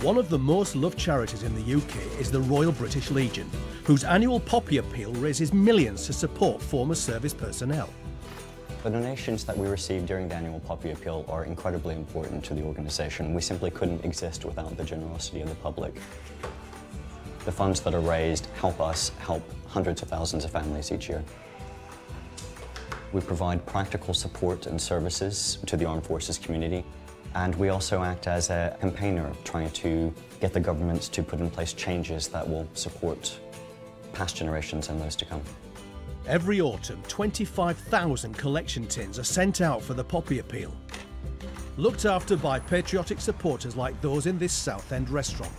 One of the most loved charities in the UK is the Royal British Legion, whose annual Poppy Appeal raises millions to support former service personnel. The donations that we receive during the annual Poppy Appeal are incredibly important to the organisation. We simply couldn't exist without the generosity of the public. The funds that are raised help us help hundreds of thousands of families each year. We provide practical support and services to the armed forces community. And we also act as a campaigner, trying to get the governments to put in place changes that will support past generations and those to come. Every autumn, 25,000 collection tins are sent out for the Poppy Appeal, looked after by patriotic supporters like those in this Southend restaurant.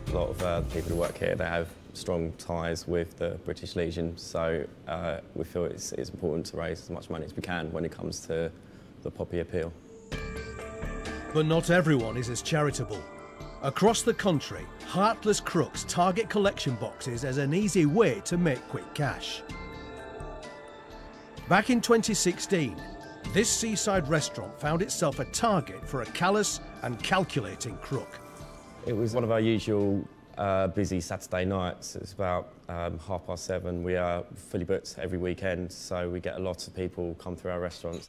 A lot of the people who work here, they have strong ties with the British Legion, so we feel it's important to raise as much money as we can when it comes to the Poppy Appeal. But not everyone is as charitable. Across the country, heartless crooks target collection boxes as an easy way to make quick cash. Back in 2016, this seaside restaurant found itself a target for a callous and calculating crook. It was one of our usual busy Saturday nights. It's about 7:30. We are fully booked every weekend, so we get a lot of people come through our restaurants.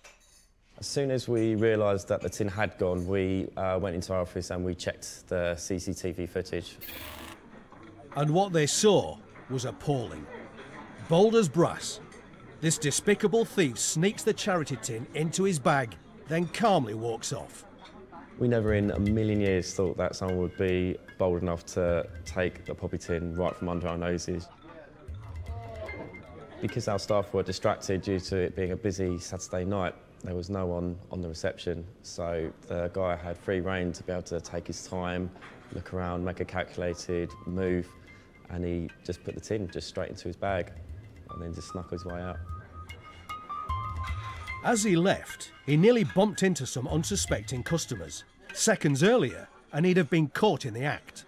As soon as we realised that the tin had gone, we went into our office and we checked the CCTV footage. And what they saw was appalling. Bold as brass, this despicable thief sneaks the charity tin into his bag, then calmly walks off. We never in a million years thought that someone would be bold enough to take the poppy tin right from under our noses. Because our staff were distracted due to it being a busy Saturday night, there was no one on the reception, so the guy had free rein to be able to take his time, look around, make a calculated move, and he just put the tin just straight into his bag and then just snuck his way out. As he left, he nearly bumped into some unsuspecting customers. Seconds earlier, and he'd have been caught in the act.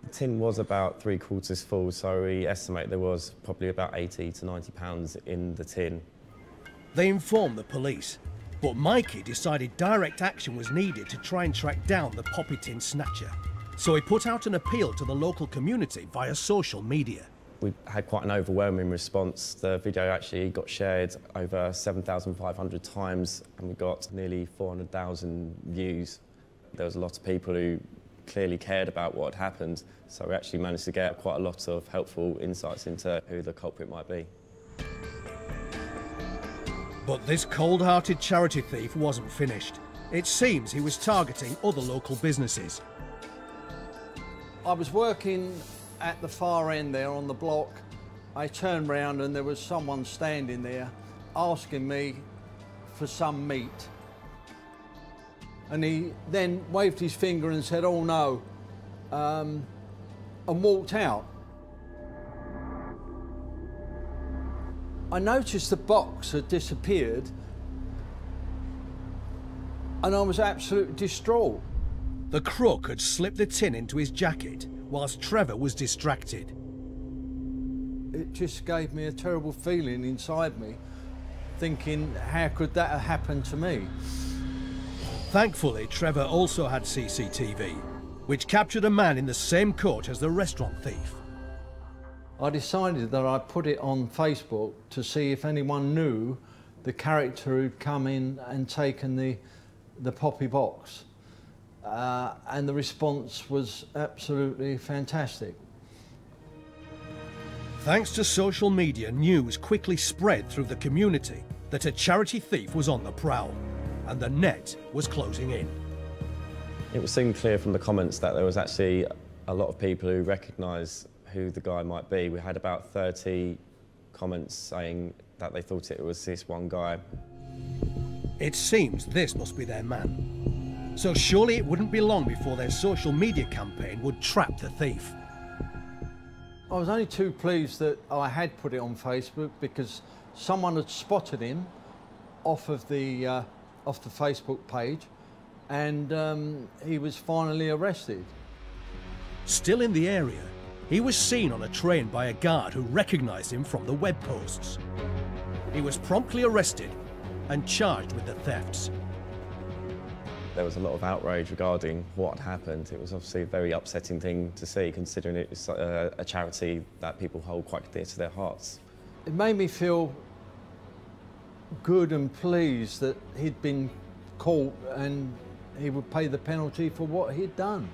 The tin was about 3/4 full, so we estimate there was probably about £80 to £90 in the tin. They informed the police, but Mikey decided direct action was needed to try and track down the poppy tin snatcher. So he put out an appeal to the local community via social media. We had quite an overwhelming response. The video actually got shared over 7,500 times and we got nearly 400,000 views. There was a lot of people who clearly cared about what had happened, so we actually managed to get quite a lot of helpful insights into who the culprit might be. But this cold-hearted charity thief wasn't finished. It seems he was targeting other local businesses. I was working at the far end there on the block. I turned round and there was someone standing there asking me for some meat. And he then waved his finger and said, "Oh no," and walked out. I noticed the box had disappeared and I was absolutely distraught. The crook had slipped the tin into his jacket whilst Trevor was distracted. It just gave me a terrible feeling inside me, thinking, how could that have happened to me? Thankfully, Trevor also had CCTV, which captured a man in the same coat as the restaurant thief. I decided that I'd put it on Facebook to see if anyone knew the character who'd come in and taken the poppy box. And the response was absolutely fantastic. Thanks to social media, news quickly spread through the community that a charity thief was on the prowl, and the net was closing in. It was soon clear from the comments that there was actually a lot of people who recognised who the guy might be. We had about 30 comments saying that they thought it was this one guy. It seems this must be their man. So surely it wouldn't be long before their social media campaign would trap the thief. I was only too pleased that I had put it on Facebook because someone had spotted him off the Facebook page, and he was finally arrested. Still in the area, he was seen on a train by a guard who recognised him from the web posts. He was promptly arrested and charged with the thefts. There was a lot of outrage regarding what had happened. It was obviously a very upsetting thing to see, considering it was a charity that people hold quite dear to their hearts. It made me feel good and pleased that he'd been caught and he would pay the penalty for what he'd done.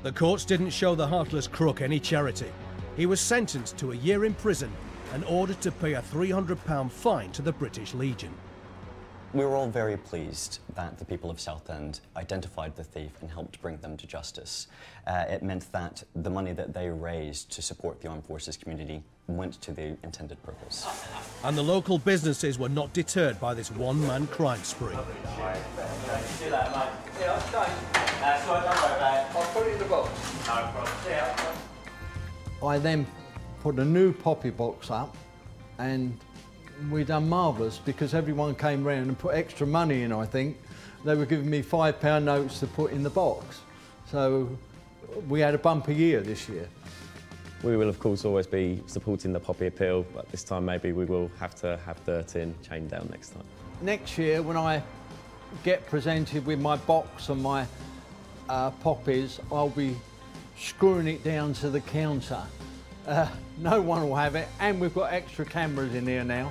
The courts didn't show the heartless crook any charity. He was sentenced to a year in prison and ordered to pay a £300 fine to the British Legion. We were all very pleased that the people of Southend identified the thief and helped bring them to justice. It meant that the money that they raised to support the armed forces community went to the intended purpose. And the local businesses were not deterred by this one-man crime spree. I'll put it in the box. I then put a new Poppy box up and we done marvellous because everyone came round and put extra money in, I think. They were giving me £5 notes to put in the box. So we had a bumper year this year. We will, of course, always be supporting the Poppy appeal, but this time maybe we will have to have dirt in, chain down next time. Next year, when I get presented with my box and my poppies, I'll be screwing it down to the counter. No one will have it, and we've got extra cameras in here now.